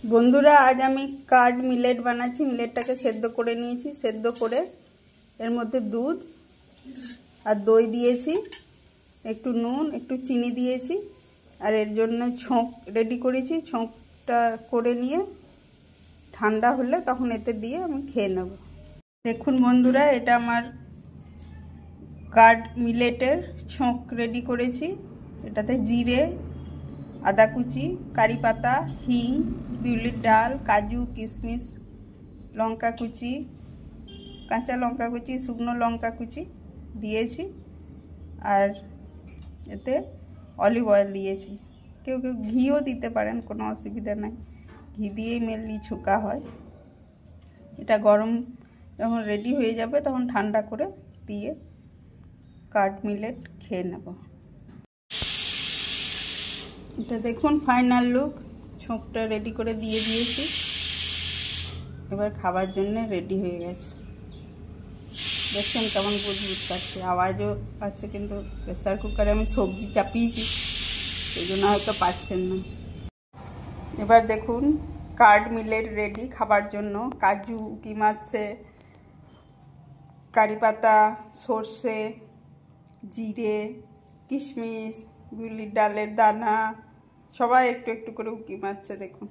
বন্ধুরা, আজ আমি কার্ড মিলেট বানাচ্ছি। মিলেটটাকে সেদ্ধ করে নিয়েছি। সেদ্ধ করে এর মধ্যে দুধ আর দই দিয়েছি, একটু নুন, একটু চিনি দিয়েছি। আর এর জন্য ছোঁক রেডি করেছি। ছোঁকটা করে নিয়ে ঠান্ডা হলে তখন এতে দিয়ে আমি খেয়ে নেব। দেখুন বন্ধুরা, এটা আমার কার্ড মিলেটের ছোঁক রেডি করেছি। এটাতে জিরে, আদা কুচি, কারি পাতা, হিং, বিউলির ডাল, কাজু, কিশমিশ, লঙ্কা কুচি, কাঁচা লঙ্কা কুচি, শুকনো লঙ্কা কুচি দিয়েছি। আর এতে অলিভ অয়েল দিয়েছি। কেউ কেউ ঘিও দিতে পারেন, কোনো অসুবিধা নাই। ঘি দিয়েই মেনলি ছোকা হয়। এটা গরম যখন রেডি হয়ে যাবে তখন ঠান্ডা করে দিয়ে কার্ড মিলেট খেয়ে নেব। এটা দেখুন ফাইনাল লুক। ছোঁকটা রেডি করে দিয়ে দিয়েছি। এবার খাবার জন্য রেডি হয়ে গেছে। দেখছেন কেমন বুদবুদ পাচ্ছে, আওয়াজও পাচ্ছে, কিন্তু প্রেসার কুকারে আমি সবজি চাপিয়েছি, সেই জন্য হয়তো পাচ্ছেন না। এবার দেখুন কার্ড মিলেট রেডি খাবার জন্য। কাজু, কিমাচ্ছে, কারি পাতা, সর্ষে, জিরে, কিশমিশ, বিউলির ডালের দানা, সবাই একটু একটু করে উকি মারছে দেখুন।